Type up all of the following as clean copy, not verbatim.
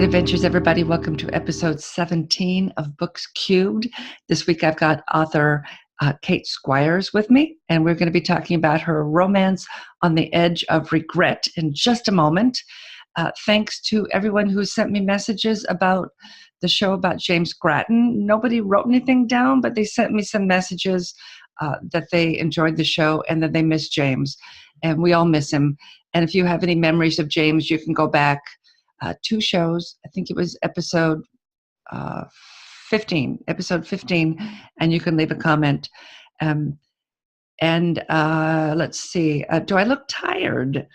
Wicked Adventures, everybody. Welcome to episode 17 of Books Cubed. This week I've got author Kate Squires with me, and we're going to be talking about her romance On the Edge of Regret in just a moment. Thanks to everyone who sent me messages about the show about James Grattan. Nobody wrote anything down, but they sent me some messages that they enjoyed the show and that they miss James, and we all miss him. And if you have any memories of James, you can go back 2 shows. I think it was episode 15, and you can leave a comment. Let's see. Do I look tired?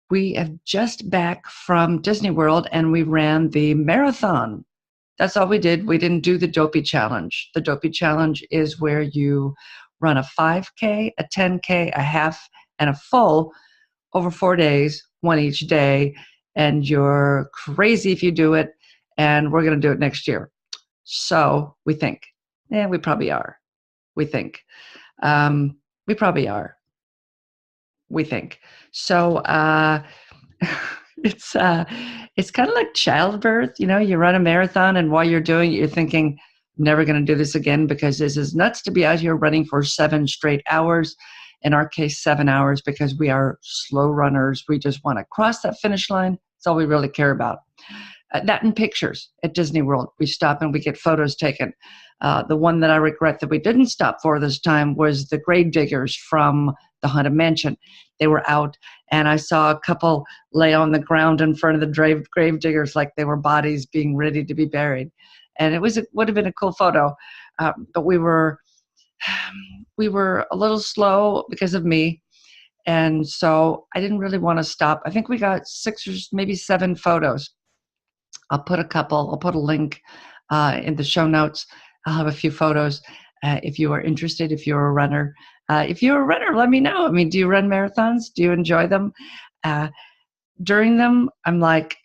We have just back from Disney World, and we ran the marathon. That's all we did. We didn't do the Dopey Challenge. The Dopey Challenge is where you run a 5K, a 10K, a half, and a full over 4 days, one each day. And you're crazy if you do it, and we're going to do it next year. So we think. Yeah, we probably are. We think. We probably are. We think. So it's kind of like childbirth. You know, you run a marathon, and while you're doing it, you're thinking, I'm never going to do this again because this is nuts to be out here running for 7 straight hours. In our case, 7 hours, because we are slow runners. We just want to cross that finish line. That's all we really care about. That and pictures at Disney World. We stop and we get photos taken. The one that I regret that we didn't stop for this time was the grave diggers from the Haunted Mansion. They were out, and I saw a couple lay on the ground in front of the grave diggers like they were bodies being ready to be buried. And it would have been a cool photo, but we were a little slow because of me, and so I didn't really want to stop. I think we got 6 or maybe 7 photos. I'll put a link in the show notes. I'll have a few photos if you are interested, if you're a runner. If you're a runner, let me know. I mean, do you run marathons? Do you enjoy them? During them, I'm like,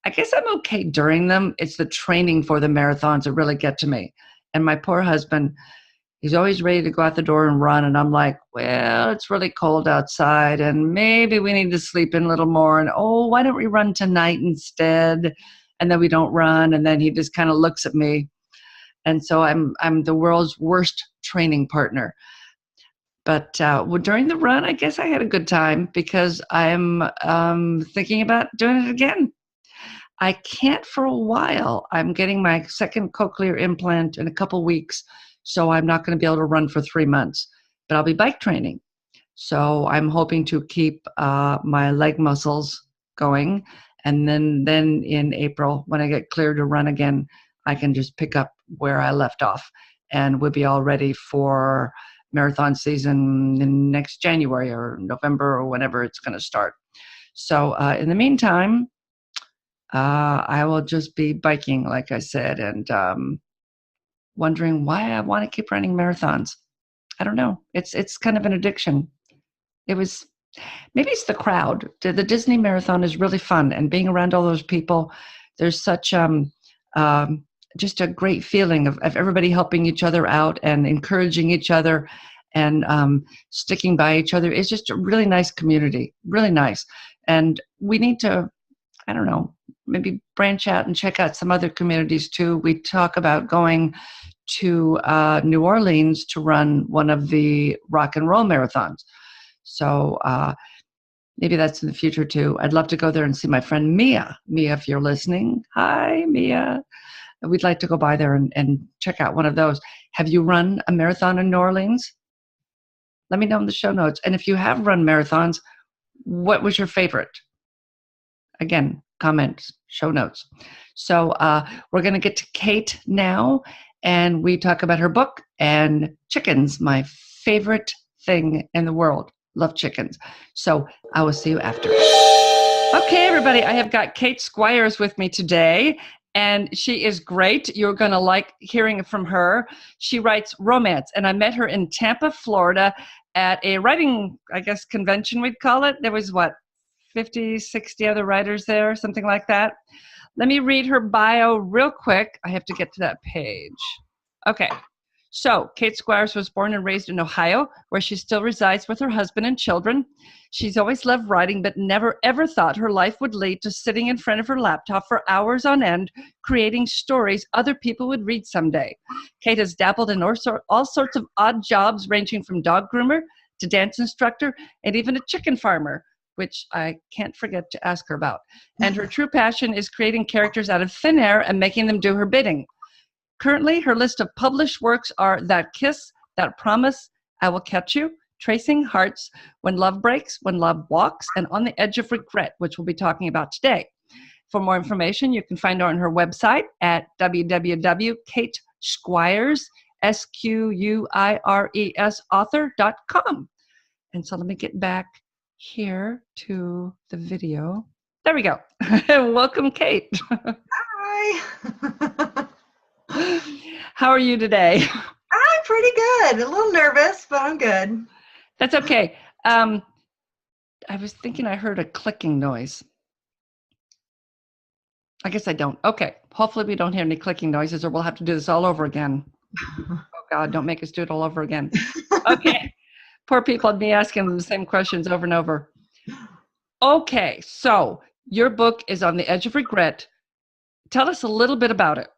I guess I'm okay during them. It's the training for the marathons that really get to me. And my poor husband, he's always ready to go out the door and run. And I'm like, well, it's really cold outside, and maybe we need to sleep in a little more. And, oh, why don't we run tonight instead? And then we don't run. And then he just kind of looks at me. And so I'm the world's worst training partner. But during the run, I guess I had a good time because I'm thinking about doing it again. I can't for a while. I'm getting my second cochlear implant in a couple weeks, so I'm not going to be able to run for 3 months. But I'll be bike training. So I'm hoping to keep my leg muscles going. And then in April, when I get cleared to run again, I can just pick up where I left off. And we'll be all ready for marathon season in next January or November or whenever it's going to start. So in the meantime, I will just be biking, like I said, and wondering why I want to keep running marathons. I don't know. It's kind of an addiction. Maybe it's the crowd. The Disney Marathon is really fun, and being around all those people, there's such just a great feeling of everybody helping each other out and encouraging each other and sticking by each other. It's just a really nice community, really nice. And we need to, I don't know, maybe branch out and check out some other communities too. We talk about going to New Orleans to run one of the rock and roll marathons. So maybe that's in the future too. I'd love to go there and see my friend Mia. Mia, if you're listening. Hi, Mia. We'd like to go by there and check out one of those. Have you run a marathon in New Orleans? Let me know in the show notes. And if you have run marathons, what was your favorite? Again, comments, show notes. So we're going to get to Kate now, and we talk about her book and chickens, my favorite thing in the world. Love chickens. So I will see you after. Okay, everybody, I have got Kate Squires with me today, and she is great. You're going to like hearing from her. She writes romance, and I met her in Tampa, Florida at a writing, I guess, convention, we'd call it. There was, 50, 60 other writers there, something like that. Let me read her bio real quick. I have to get to that page. Okay. So, Kate Squires was born and raised in Ohio, where she still resides with her husband and children. She's always loved writing, but never ever thought her life would lead to sitting in front of her laptop for hours on end, creating stories other people would read someday. Kate has dabbled in all sorts of odd jobs, ranging from dog groomer to dance instructor, and even a chicken farmer, which I can't forget to ask her about. And her true passion is creating characters out of thin air and making them do her bidding. Currently, her list of published works are That Kiss, That Promise, I Will Catch You, Tracing Hearts, When Love Breaks, When Love Walks, and On the Edge of Regret, which we'll be talking about today. For more information, you can find her on her website at www.katesquires, SQUIRES author.com. And so let me get back here to the video. There we go. Welcome, Kate. Hi. How are you today? I'm pretty good. A little nervous, but I'm good. That's okay. I was thinking I heard a clicking noise. I guess I don't. Okay. Hopefully we don't hear any clicking noises or we'll have to do this all over again. Oh, God, don't make us do it all over again. Okay. Poor people and me asking them the same questions over and over. Okay. So your book is On the Edge of Regret. Tell us a little bit about it.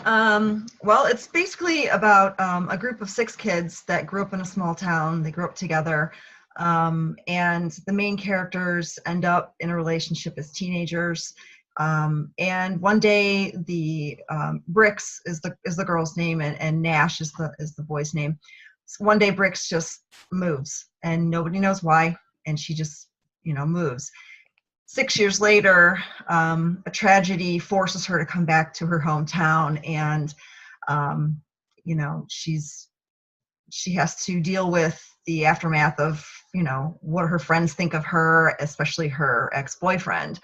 Well, it's basically about a group of 6 kids that grew up in a small town. They grew up together, and the main characters end up in a relationship as teenagers. And one day, the Bricks is the girl's name, and Nash is the boy's name. So one day, Bricks just moves, and nobody knows why, and she just moves. 6 years later, a tragedy forces her to come back to her hometown, and she has to deal with the aftermath of what her friends think of her, especially her ex-boyfriend.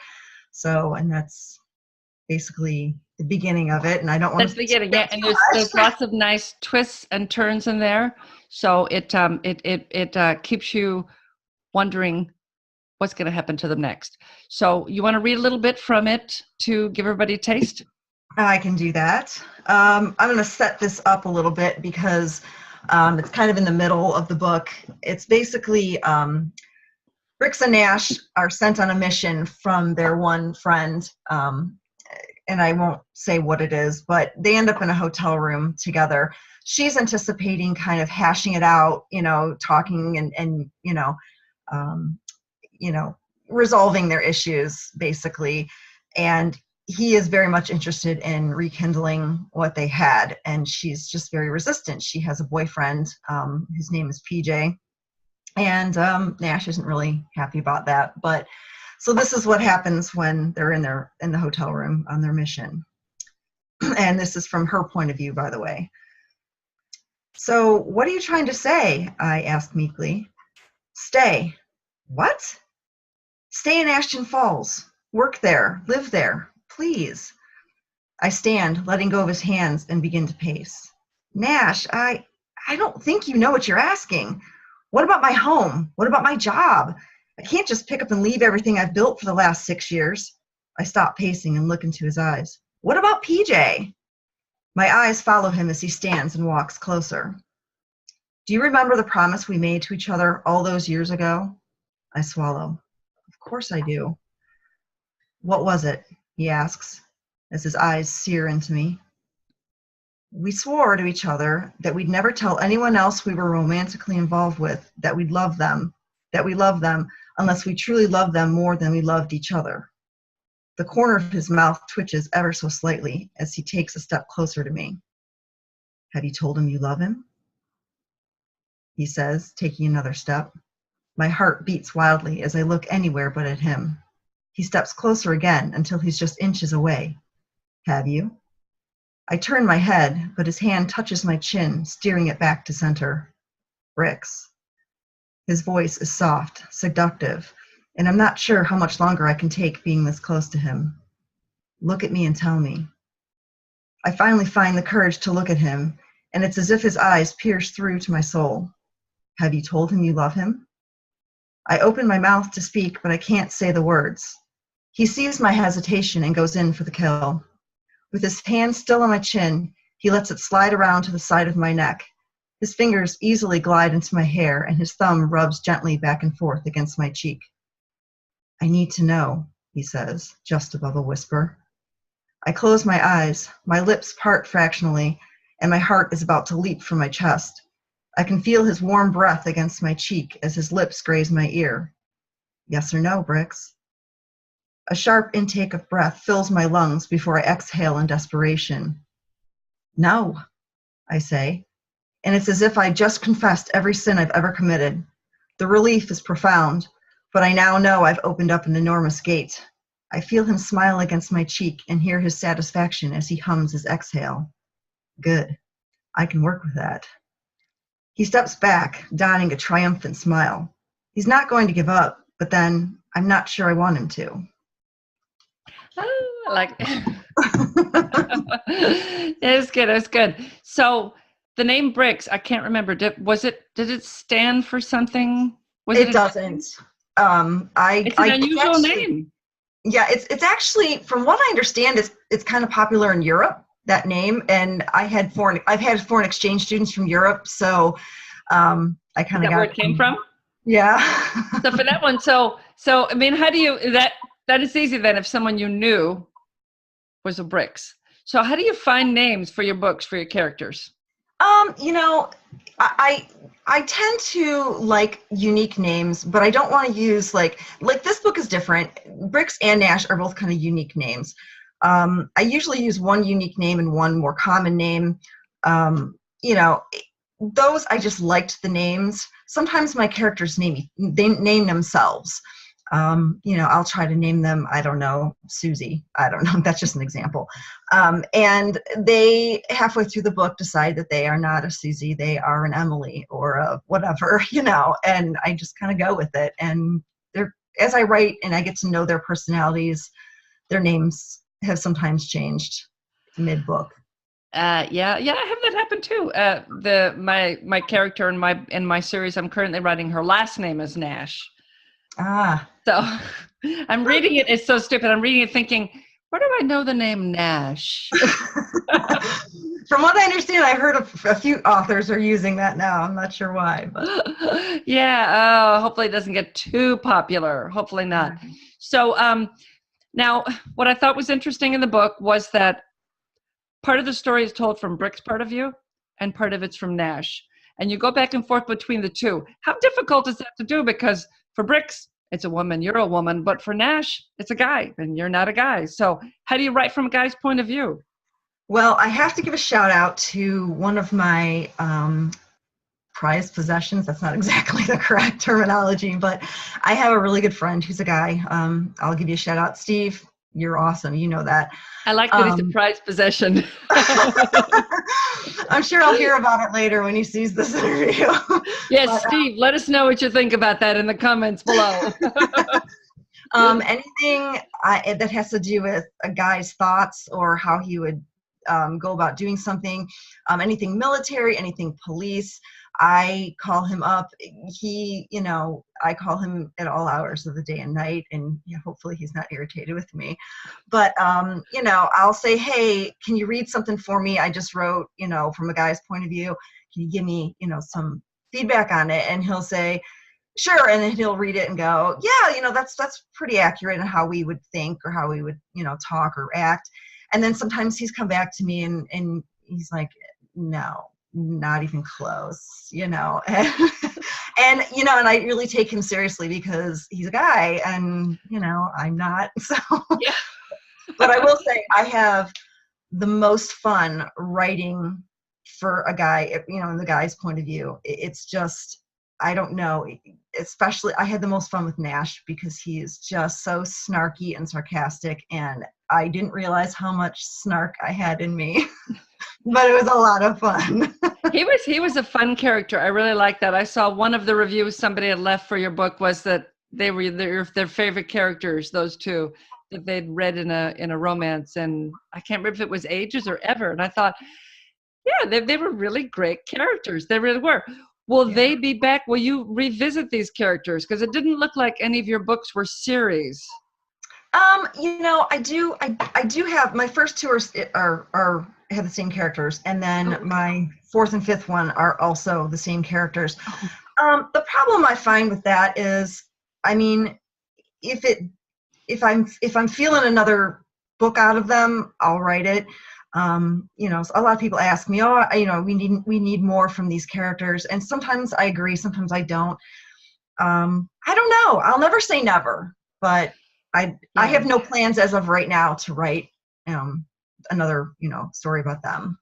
So, and that's basically the beginning of it. And I don't want to. That's the beginning, yeah. And there's lots of nice twists and turns in there, so it keeps you wondering what's going to happen to them next. So you want to read a little bit from it to give everybody a taste? I can do that. I'm going to set this up a little bit because it's kind of in the middle of the book. It's basically Bricks and Nash are sent on a mission from their one friend, and I won't say what it is, but they end up in a hotel room together. She's anticipating kind of hashing it out, talking and resolving their issues, basically. And he is very much interested in rekindling what they had. And she's just very resistant. She has a boyfriend, whose name is PJ. And Nash isn't really happy about that. But so this is what happens when they're in the hotel room on their mission. And this is from her point of view, by the way. So what are you trying to say? I asked meekly. Stay. What? Stay in Ashton Falls. Work there. Live there. Please. I stand, letting go of his hands, and begin to pace. Nash, I don't think you know what you're asking. What about my home? What about my job? I can't just pick up and leave everything I've built for the last 6 years. I stop pacing and look into his eyes. What about PJ? My eyes follow him as he stands and walks closer. Do you remember the promise we made to each other all those years ago? I swallow. Of course I do. What was it? He asks, as his eyes sear into me. We swore to each other that we'd never tell anyone else we were romantically involved with that we loved them unless we truly loved them more than we loved each other. The corner of his mouth twitches ever so slightly as he takes a step closer to me. Have you told him you love him? He says, taking another step. My heart beats wildly as I look anywhere but at him. He steps closer again until he's just inches away. Have you? I turn my head, but his hand touches my chin, steering it back to center. Bricks. His voice is soft, seductive, and I'm not sure how much longer I can take being this close to him. Look at me and tell me. I finally find the courage to look at him, and it's as if his eyes pierce through to my soul. Have you told him you love him? I open my mouth to speak, but I can't say the words. He sees my hesitation and goes in for the kill. With his hand still on my chin, He lets it slide around to the side of my neck. His fingers easily glide into my hair, and his thumb rubs gently back and forth against my cheek. I need to know, he says, just above a whisper. I close my eyes, my lips part fractionally, and my heart is about to leap from my chest. I can feel his warm breath against my cheek as his lips graze my ear. Yes or no, Brix? A sharp intake of breath fills my lungs before I exhale in desperation. No, I say, and it's as if I just confessed every sin I've ever committed. The relief is profound, but I now know I've opened up an enormous gate. I feel him smile against my cheek and hear his satisfaction as he hums his exhale. Good. I can work with that. He steps back, donning a triumphant smile. He's not going to give up, but then I'm not sure I want him to. Oh, I like It's good. It's good. So the name Brix, I can't remember. Did it stand for something? It doesn't. It's an unusual name. Yeah, it's actually, from what I understand, it's kind of popular in Europe, that name. And I've had foreign exchange students from Europe, so I kind of got where it came from. Yeah. So for that one, so I mean, how do you that is easy then if someone you knew was a Brix. So how do you find names for your books for your characters? I tend to like unique names, but I don't want to use like this book is different. Brix and Nash are both kind of unique names. I usually use one unique name and one more common name. Those I just liked the names. Sometimes my characters name themselves. I'll try to name them, I don't know, Susie. I don't know. That's just an example. And they, halfway through the book, decide that they are not a Susie. They are an Emily or a whatever, and I just kind of go with it. And as I write and I get to know their personalities, their names have sometimes changed mid-book. Yeah, I have that happen too. My character in my series I'm currently writing, her last name is Nash. So I'm reading it. It's so stupid. I'm reading it thinking, where do I know the name Nash? From what I understand, I heard a few authors are using that now. I'm not sure why, but yeah. Hopefully it doesn't get too popular. Hopefully not. Right. So now what I thought was interesting in the book was that part of the story is told from Brix's part of view and part of it's from Nash. And you go back and forth between the two. How difficult is that to do? Because for Brix, it's a woman, you're a woman, but for Nash, it's a guy, and you're not a guy. So how do you write from a guy's point of view? Well, I have to give a shout out to one of my prized possessions. That's not exactly the correct terminology, but I have a really good friend who's a guy. I'll give you a shout out, Steve. You're awesome. You know that. I like that he's a prized possession. I'm sure I'll hear about it later when he sees this interview. Yes, but, Steve, let us know what you think about that in the comments below. Anything that has to do with a guy's thoughts or how he would go about doing something, anything military, anything police, I call him up. I call him at all hours of the day and night, and hopefully he's not irritated with me. But, I'll say, hey, can you read something for me? I just wrote, from a guy's point of view. Can you give me, some feedback on it? And he'll say, sure. And then he'll read it and go, yeah, that's pretty accurate in how we would think or how we would, talk or act. And then sometimes he's come back to me and he's like, no, not even close, and I really take him seriously because he's a guy and, I'm not. So, yeah. But I will say I have the most fun writing for a guy, in the guy's point of view. It's just, I don't know, especially I had the most fun with Nash because he is just so snarky and sarcastic, and I didn't realize how much snark I had in me, but it was a lot of fun. He was a fun character. I really like that. I saw one of the reviews somebody had left for your book was that they were their favorite characters, those two that they'd read in a romance, and I can't remember if it was ages or ever. And I thought, yeah, they were really great characters. They really were. Will they be back? Will you revisit these characters? Because it didn't look like any of your books were series. I do have my first two are have the same characters, and then Oh, my fourth and fifth one are also the same characters. oh, The problem I find with that is, I mean, if it if I'm feeling another book out of them, I'll write it. You know, a lot of people ask me, oh, you know, we need more from these characters, and sometimes I agree, sometimes I don't. I don't know. I'll never say never, but I yeah. have no plans as of right now to write another, you know, story about them.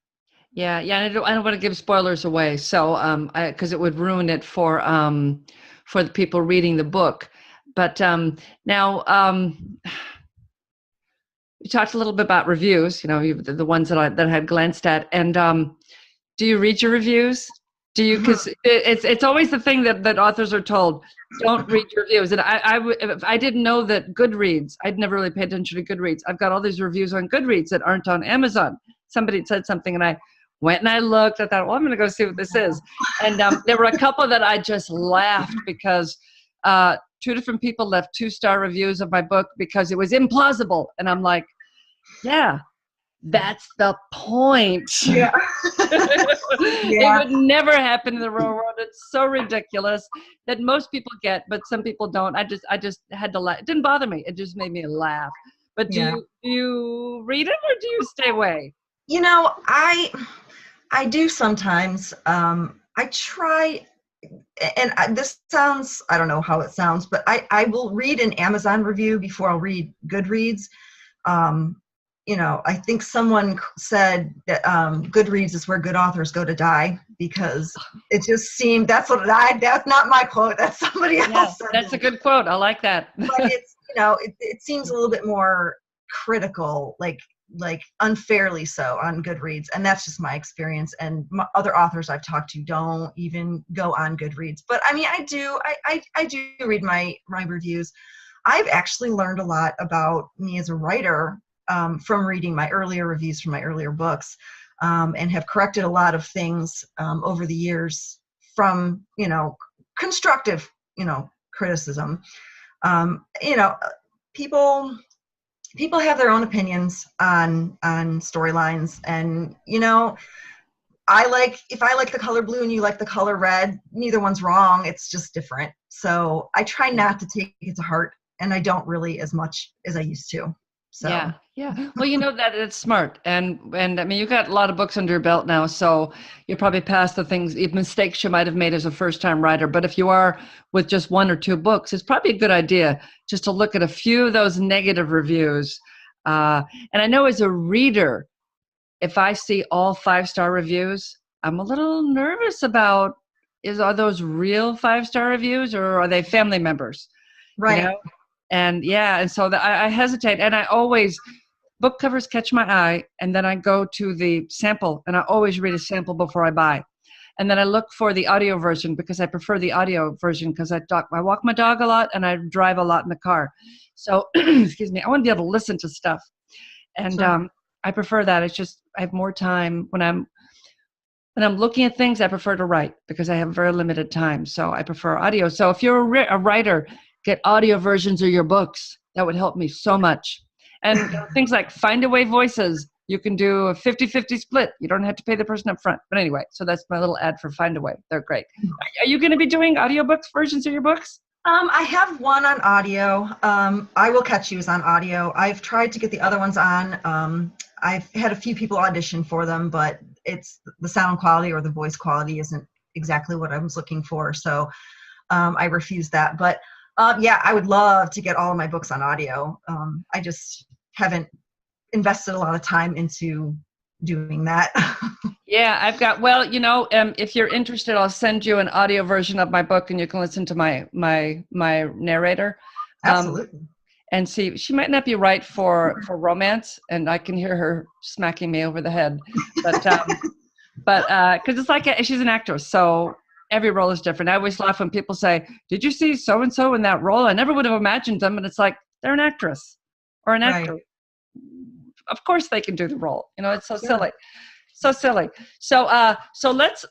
Yeah, yeah. I don't want to give spoilers away, so because it would ruin it for the people reading the book. But now, we talked a little bit about reviews. You know, the ones that I had glanced at, and do you read your reviews? Do you? Because it's always the thing that authors are told, don't read your reviews. And if I didn't know that Goodreads, I'd never really paid attention to Goodreads. I've got all these reviews on Goodreads that aren't on Amazon. Somebody said something, and I went and I looked. I thought, well, I'm going to go see what this is. And there were a couple that I just laughed because two different people left 2-star reviews of my book because it was implausible. And I'm like, yeah, that's the point. Yeah. It would never happen in the real world. It's so ridiculous that most people get, but some people don't. I just had to laugh. It didn't bother me. It just made me laugh. But do you read it or do you stay away? You know, I do sometimes. I try, and this sounds, I don't know how it sounds, but I will read an Amazon review before I'll read Goodreads. You know, I think someone said that Goodreads is where good authors go to die, because it just seemed, that's not my quote, that's somebody else. Yeah, that's a good quote. I like that. But it's, you know, it seems a little bit more critical, like unfairly so on Goodreads, and that's just my experience. And other authors I've talked to don't even go on Goodreads. But I mean, I do read my reviews. I've actually learned a lot about me as a writer from reading my earlier reviews from my earlier books, and have corrected a lot of things over the years from, you know, constructive, you know, criticism. You know, people have their own opinions on storylines, and, you know, if I like the color blue and you like the color red, neither one's wrong. It's just different. So I try not to take it to heart, and I don't really as much as I used to. So. Yeah. Well, you know that it's smart, and I mean, you got a lot of books under your belt now, so you're probably past the mistakes you might have made as a first-time writer. But if you are with just 1 or 2 books, it's probably a good idea just to look at a few of those negative reviews. And I know as a reader, if I see all 5-star reviews, I'm a little nervous about, are those real 5-star reviews, or are they family members? Right. You know? And so I hesitate, and I always, book covers catch my eye, and then I go to the sample, and I always read a sample before I buy. And then I look for the audio version, because I prefer the audio version, because I walk my dog a lot and I drive a lot in the car. So, excuse me, I want to be able to listen to stuff. And Sure. I prefer that. It's just, I have more time when I'm looking at things. I prefer to write because I have very limited time. So I prefer audio. So if you're a writer, get audio versions of your books. That would help me so much. And things like Findaway Voices, you can do a 50-50 split. You don't have to pay the person up front. But anyway, so that's my little ad for Findaway. They're great. Are you going to be doing audiobooks versions of your books? I have one on audio. I Will Catch You is on audio. I've tried to get the other ones on. I've had a few people audition for them, but it's the sound quality or the voice quality isn't exactly what I was looking for. So I refused that. But yeah, I would love to get all of my books on audio. I just haven't invested a lot of time into doing that. Yeah, I've got, well, you know, if you're interested, I'll send you an audio version of my book, and you can listen to my narrator. Absolutely. And see, she might not be right for romance, and I can hear her smacking me over the head, but because it's like she's an actress, so every role is different. I always laugh when people say, "Did you see so and so in that role?" I never would have imagined them, and it's like they're an actress or an actor. Right. Of course, they can do the role. You know, it's so Sure. silly, so silly. So let's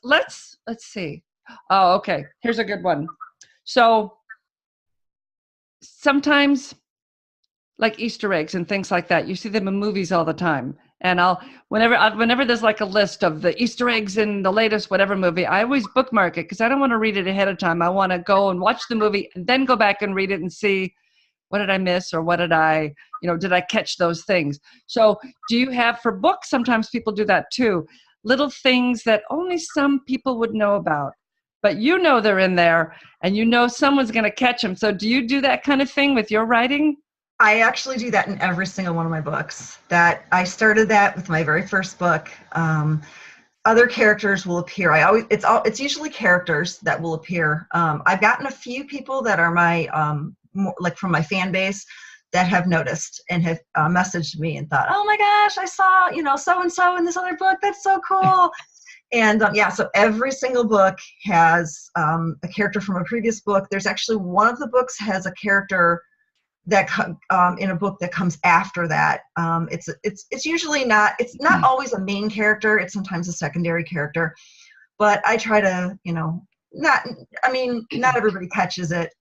see. Oh, okay. Here's a good one. So sometimes, like Easter eggs and things like that, you see them in movies all the time. And whenever there's like a list of the Easter eggs in the latest whatever movie, I always bookmark it because I don't want to read it ahead of time. I want to go and watch the movie and then go back and read it and see what did I miss or what did did I catch those things? So do you have for books? Sometimes people do that too. Little things that only some people would know about, but they're in there and someone's going to catch them. So do you do that kind of thing with your writing? I actually do that in every single one of my books. That I started that with my very first book. Other characters will appear. It's usually characters that will appear. I've gotten a few people that are my like from my fan base that have noticed and have messaged me and thought, oh my gosh, I saw so and so in this other book. That's so cool. And so every single book has a character from a previous book. There's actually one of the books has a character that in a book that comes after that. It's usually not always a main character. It's sometimes a secondary character, but I try to not everybody catches it.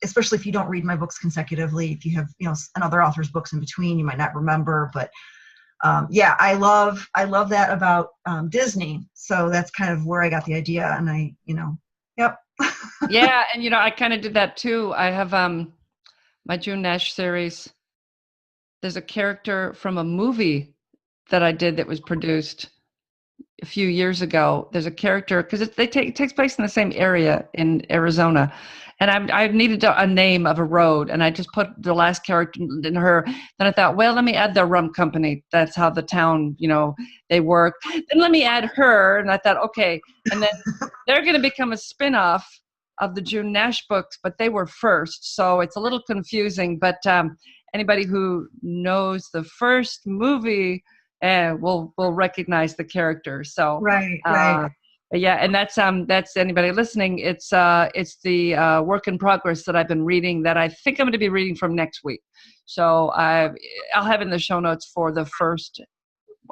Especially if you don't read my books consecutively. If you have another author's books in between, you might not remember. But I love that about Disney. So that's kind of where I got the idea, and yep. Yeah, and I kind of did that too. I have my June Nash series. There's a character from a movie that I did that was produced a few years ago. There's a character because it takes place in the same area in Arizona, and I needed a name of a road, and I just put the last character in her. Then I thought, well, let me add the rum company. That's how the town, they work. Then let me add her, and I thought, okay, and then they're going to become a spinoff of the June Nash books, but they were first, so it's a little confusing. But anybody who knows the first movie will recognize the character. So right. Yeah, and that's anybody listening. It's the work in progress that I've been reading that I think I'm going to be reading from next week. So I'll have in the show notes for the first.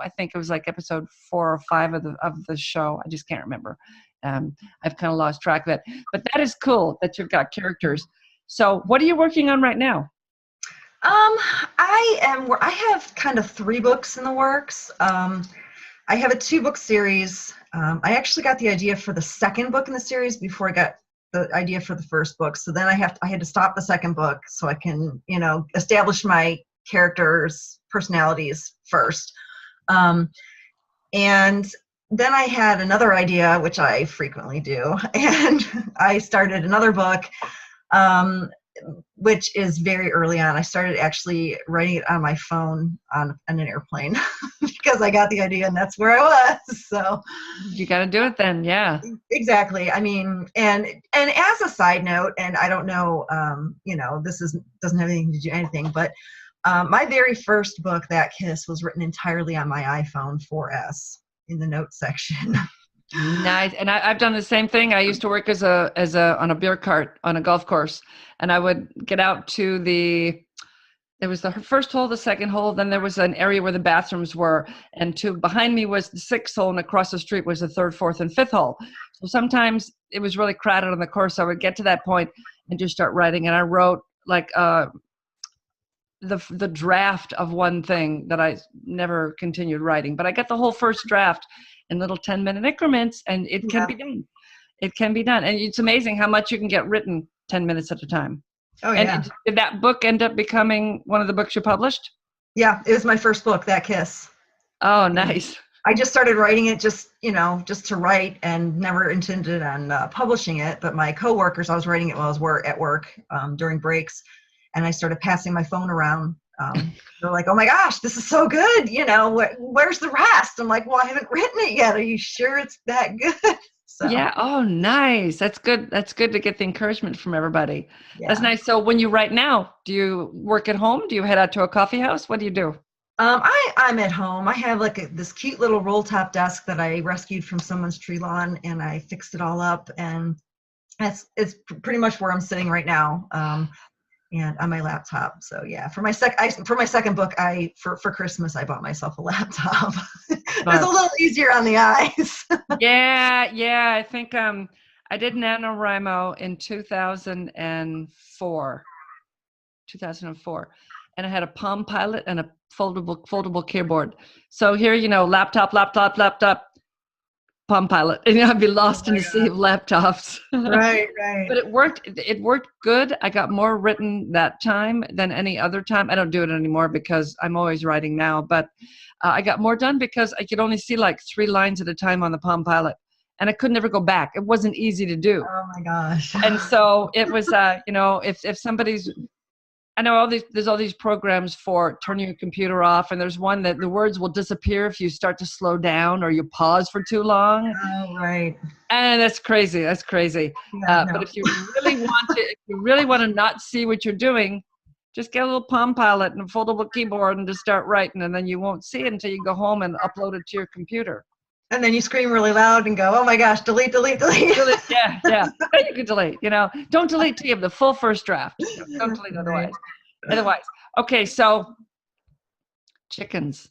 I think it was like episode 4 or 5 of the show. I just can't remember. I've kind of lost track of it, but that is cool that you've got characters. So what are you working on right now? I have kind of 3 books in the works. I have a 2-book series. I actually got the idea for the second book in the series before I got the idea for the first book. So then I had to stop the second book so I can, establish my characters' personalities first. And then I had another idea, which I frequently do, and I started another book, which is very early on. I started actually writing it on my phone on an airplane because I got the idea and that's where I was. So you got to do it then. Yeah, exactly. I mean, and as a side note, and I don't know, this doesn't have anything to do anything, but my very first book, That Kiss, was written entirely on my iPhone 4S in the notes section. Nice. And I've done the same thing. I used to work on a beer cart on a golf course, and I would get out to there was the first hole, the second hole, then there was an area where the bathrooms were, and behind me was the 6th hole, and across the street was the 3rd, 4th, and 5th hole. So sometimes it was really crowded on the course. So I would get to that point and just start writing. And I wrote like the draft of one thing that I never continued writing, but I got the whole first draft in little 10-minute increments, and it can be done. It can be done. And it's amazing how much you can get written 10 minutes at a time. Oh, yeah. And did that book end up becoming one of the books you published? Yeah, it was my first book, That Kiss. Oh, nice. I just started writing it just to write and never intended on publishing it. But my coworkers, I was writing it while I was at work during breaks. And I started passing my phone around. They're like, oh my gosh, this is so good. Where's the rest? I'm like, well, I haven't written it yet. Are you sure it's that good? So. Yeah. Oh, nice. That's good. That's good to get the encouragement from everybody. Yeah. That's nice. So when you write now, do you work at home? Do you head out to a coffee house? What do you do? I'm at home. I have this cute little roll top desk that I rescued from someone's tree lawn, and I fixed it all up. And it's pretty much where I'm sitting right now. And on my laptop. So yeah, for my second book, for Christmas, I bought myself a laptop. It was a little easier on the eyes. Yeah. I think I did NaNoWriMo in 2004. and I had a Palm Pilot and a foldable keyboard. So here, laptop, Palm Pilot, and I'd be Oh lost in my a sea of gosh. laptops. Right, right. But it worked. It worked good. I got more written that time than any other time. I don't do it anymore because I'm always writing now. But I got more done because I could only see like 3 lines at a time on the Palm Pilot, and I could never go back. It wasn't easy to do. Oh my gosh. And so it was, if somebody's, I know there's all these programs for turning your computer off, and there's one that the words will disappear if you start to slow down or you pause for too long. Oh, right. And that's crazy. That's crazy. Yeah, But no. if you really want to not see what you're doing, just get a little Palm Pilot and a foldable keyboard and just start writing, and then you won't see it until you go home and upload it to your computer. And then you scream really loud and go, oh my gosh, delete, delete, delete. Yeah. Then you can delete. Don't delete till you have the full first draft. Don't delete otherwise. Okay, so chickens.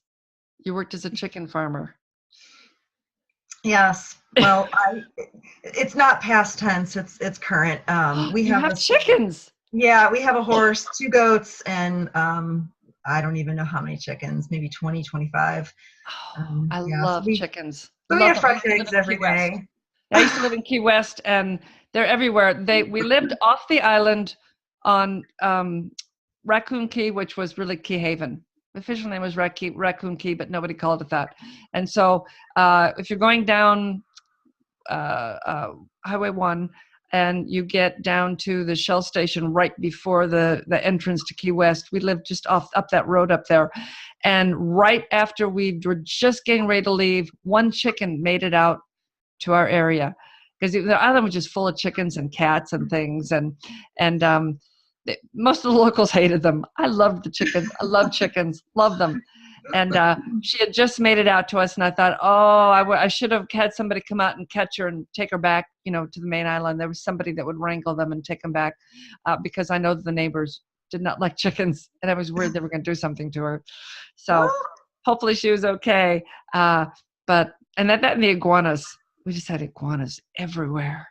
You worked as a chicken farmer. Yes. Well, it's not past tense. It's current. We have chickens. Yeah, we have a horse, 2 goats, and I don't even know how many chickens, maybe 20, 25. I love chickens. We have fresh eggs every day. I used to live in Key West, and they're everywhere. We lived off the island on Raccoon Key, which was really Key Haven. The official name was Raccoon Key, but nobody called it that. And so if you're going down Highway 1 and you get down to the Shell station right before the entrance to Key West, we lived just up that road up there. And right after we were just getting ready to leave, one chicken made it out to our area, because the island was just full of chickens and cats and things. And most of the locals hated them. I loved the chickens. I love chickens. Love them. And she had just made it out to us, and I thought, I should have had somebody come out and catch her and take her back, to the main island. There was somebody that would wrangle them and take them back, because I know that the neighbors did not like chickens, and I was worried they were going to do something to her. So hopefully she was okay. And that and the iguanas. We just had iguanas everywhere.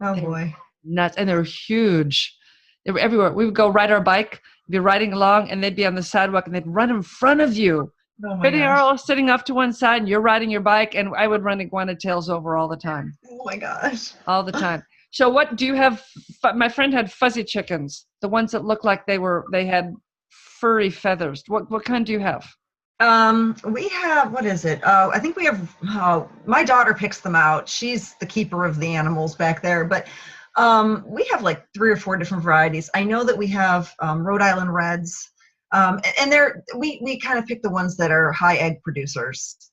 Oh boy. Nuts. And they were huge. They were everywhere. We would go ride our bike, be riding along, and they'd be on the sidewalk, and they'd run in front of you. Oh my They're all sitting off to one side, and you're riding your bike, and I would run iguana tails over all the time. Oh my gosh. All the time. So what do you have? My friend had fuzzy chickens, the ones that looked like they had furry feathers. What kind do you have? We have, what is it? I think we have, my daughter picks them out. She's the keeper of the animals back there, but we have like 3 or 4 different varieties. I know that we have Rhode Island Reds, and we kind of pick the ones that are high egg producers,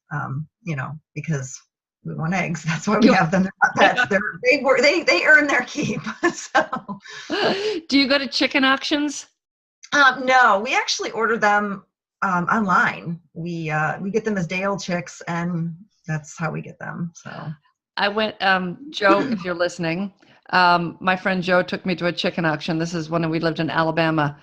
because we want eggs. That's why we have them. They're not pets. They earn their keep. So. Do you go to chicken auctions? No, we actually order them online. We get them as day-old chicks, and that's how we get them. So I went, Joe, if you're listening, my friend Joe took me to a chicken auction. This is when we lived in Alabama.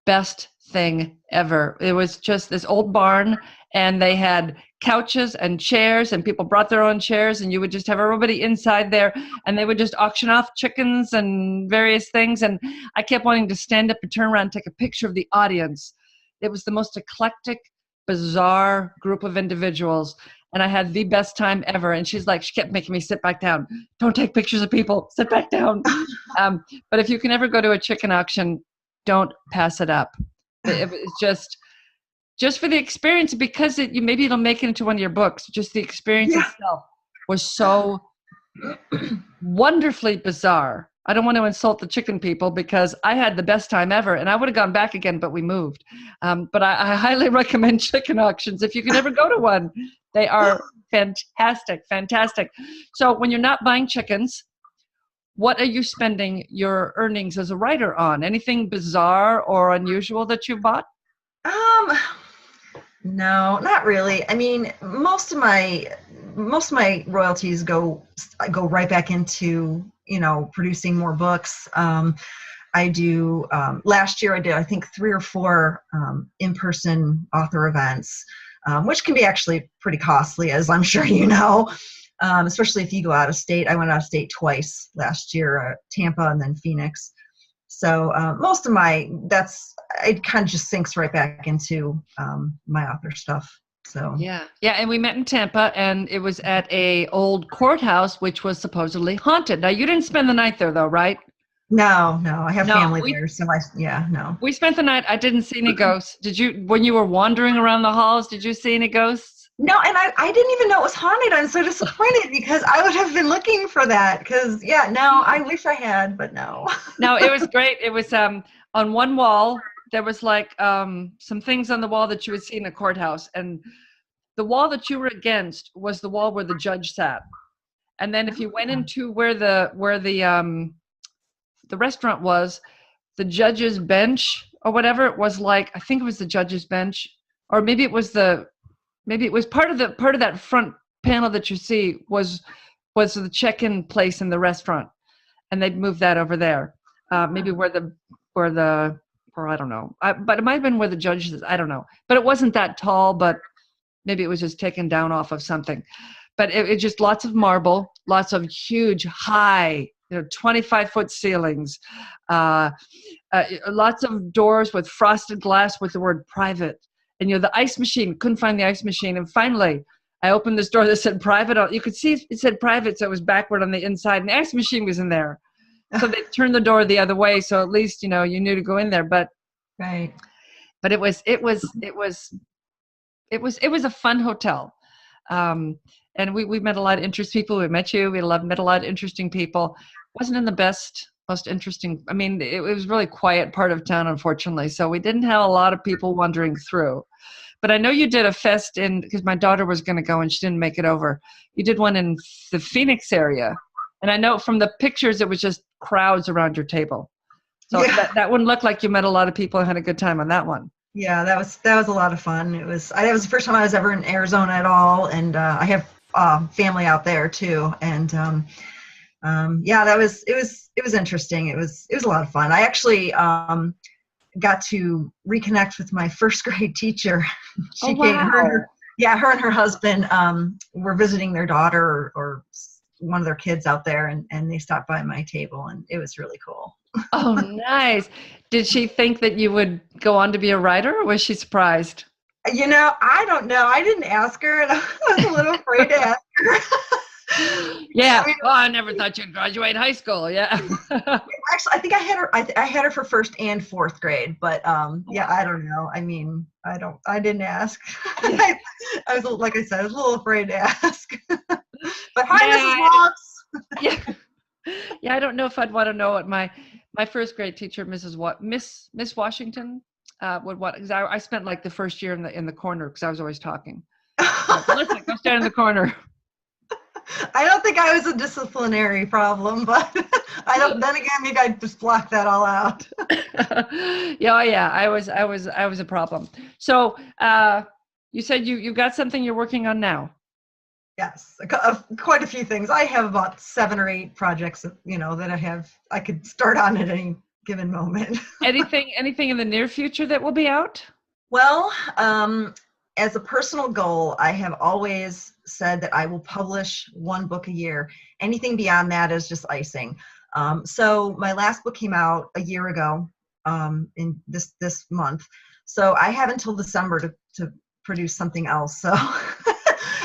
Best thing ever. It was just this old barn, and they had couches and chairs, and people brought their own chairs, and you would just have everybody inside there, and they would just auction off chickens and various things. And I kept wanting to stand up and turn around and take a picture of the audience. It was the most eclectic, bizarre group of individuals, and I had the best time ever. And she kept making me sit back down. Don't take pictures of people. Sit back down. But if you can ever go to a chicken auction, don't pass it up. It's just for the experience, because maybe it'll make it into one of your books. Just the experience itself was so wonderfully bizarre. I don't want to insult the chicken people, because I had the best time ever, and I would have gone back again, but we moved. But I highly recommend chicken auctions if you can ever go to one. They are fantastic. So when you're not buying chickens, what are you spending your earnings as a writer on? Anything bizarre or unusual that you bought? No, not really. I mean, most of my royalties go right back into, producing more books. I do, last year I did, I think 3 or 4 in-person author events, which can be actually pretty costly, as I'm sure you know, especially if you go out of state. I went out of state twice last year, Tampa and then Phoenix. So most of it kind of just sinks right back into my author stuff. So Yeah. Yeah. And we met in Tampa, and it was at a old courthouse, which was supposedly haunted. Now, you didn't spend the night there, though, right? no, I have No, family there, so no. we spent the night. I didn't see any ghosts. Did you, when you were wandering around the halls, did you see any ghosts? No, and I didn't even know it was haunted. I'm so disappointed because I would have been looking for that. Because no, I wish I had, but no. No, it was great. It was on one wall. There was like some things on the wall that you would see in a courthouse, and the wall that you were against was the wall where the judge sat. And then if you went into where the restaurant was, the judge's bench or whatever it was, like I think it was the judge's bench, or maybe it was part of that front panel that you see was the check-in place in the restaurant, and they'd moved that over there. Maybe where I don't know, but it might have been where the judge is. I don't know, but it wasn't that tall. But maybe it was just taken down off of something. But it just lots of marble, lots of huge, high, 25-foot ceilings, lots of doors with frosted glass with the word private. And the ice machine, couldn't find the ice machine. And finally, I opened this door that said private. You could see it said private, so it was backward on the inside, and the ice machine was in there. So they turned the door the other way, so at least you knew to go in there. But right. But it was a fun hotel, and we met a lot of interesting people. We met you. Met a lot of interesting people. Wasn't in the most interesting. I mean, it was really quiet part of town, unfortunately. So we didn't have a lot of people wandering through. But I know you did a fest because my daughter was going to go and she didn't make it over. You did one in the Phoenix area. And I know from the pictures, it was just crowds around your table. So that wouldn't look like you met a lot of people and had a good time on that one. Yeah, that was a lot of fun. It was the first time I was ever in Arizona at all. And I have family out there too. And it was interesting. It was a lot of fun. I actually got to reconnect with my first grade teacher. She came. Her and her husband were visiting their daughter or one of their kids out there, and they stopped by my table, and it was really cool. Oh, nice. Did she think that you would go on to be a writer, or was she surprised? I don't know. I didn't ask her, and I was a little afraid to ask her. Yeah. I never thought you'd graduate high school. Yeah. Actually, I think I had her for first and fourth grade, but I don't know. I mean, I didn't ask. I was, like I said, I was a little afraid to ask. But hi, Mrs. Watts. Yeah. I don't know if I'd want to know what my first grade teacher, Miss Washington, would want, because I spent like the first year in the corner because I was always talking. Listen, go stand in the corner. I don't think I was a disciplinary problem, but then again, maybe I just blocked that all out. Yeah, I was a problem. So you said you got something you're working on now. Yes, quite a few things. I have about 7 or 8 projects, that I could start on at any given moment. Anything in the near future that will be out? Well, as a personal goal, I have always said that I will publish 1 book a year. Anything beyond that is just icing. So my last book came out a year ago, in this month. So I have until December to produce something else. So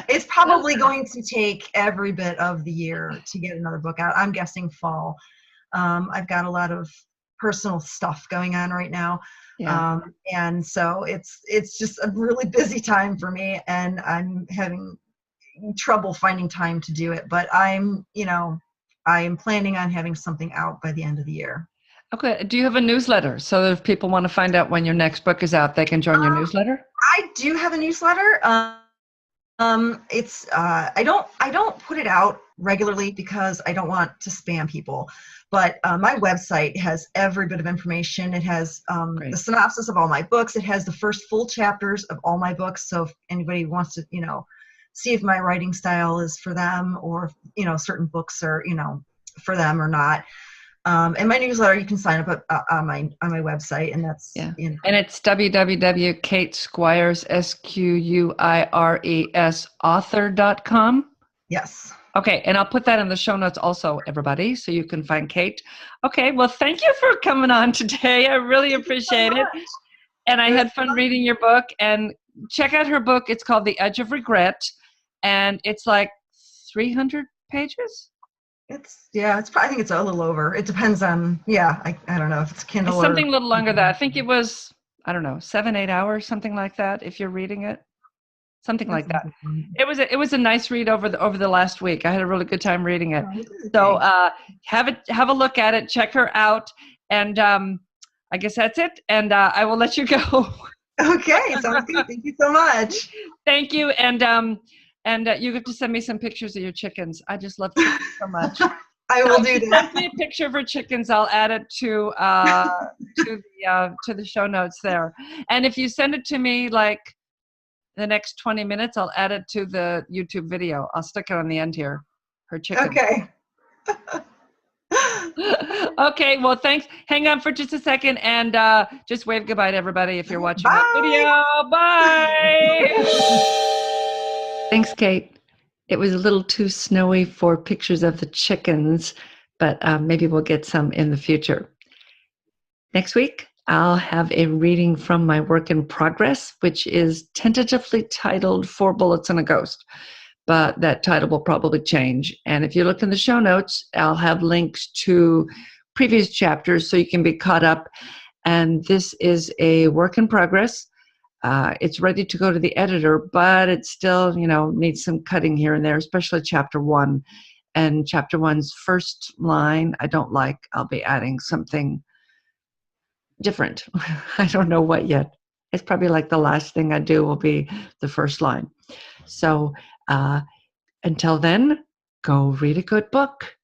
it's probably going to take every bit of the year to get another book out. I'm guessing fall. I've got a lot of personal stuff going on right now. Yeah. And so it's just a really busy time for me, and I'm having trouble finding time to do it, but I'm planning on having something out by the end of the year. Okay. Do you have a newsletter so that if people want to find out when your next book is out, they can join your newsletter? I do have a newsletter. It's I don't put it out regularly because I don't want to spam people. But my website has every bit of information. It has the synopsis of all my books. It has the first full chapters of all my books. So if anybody wants to, see if my writing style is for them, or certain books are, for them or not. And my newsletter, you can sign up on my website, and that's And it's www.katesquires, SQUIRES author.com. Yes. Okay, and I'll put that in the show notes also, everybody, so you can find Kate. Okay, well, thank you for coming on today. I really appreciate it. And I had fun reading your book. And check out her book. It's called The Edge of Regret. And it's like 300 pages? I think it's a little over. It depends on, I don't know if it's Kindle it's something a little longer than that. I think it was, I don't know, 7-8 hours, something like that, if you're reading it. Something like that. It was a nice read over the last week. I had a really good time reading it. So have a look at it. Check her out, and I guess that's it. And I will let you go. Okay, sounds good. Thank you so much. Thank you, and you have to send me some pictures of your chickens. I just love chickens so much. I will do that. Send me a picture of her chickens. I'll add it to the show notes there. And if you send it to me like the next 20 minutes, I'll add it to the YouTube video. I'll stick it on the end here. Her chicken. Okay. Okay, well, thanks. Hang on for just a second and just wave goodbye to everybody if you're watching Bye. the video. Bye. Thanks, Kate. It was a little too snowy for pictures of the chickens, but maybe we'll get some in the future. Next week, I'll have a reading from my work in progress, which is tentatively titled 4 Bullets and a Ghost, but that title will probably change. And if you look in the show notes, I'll have links to previous chapters so you can be caught up. And this is a work in progress. It's ready to go to the editor, but it still, needs some cutting here and there, especially chapter 1. And chapter 1's first line, I don't like. I'll be adding something different. I don't know what yet. It's probably like the last thing I do will be the first line. So until then, go read a good book.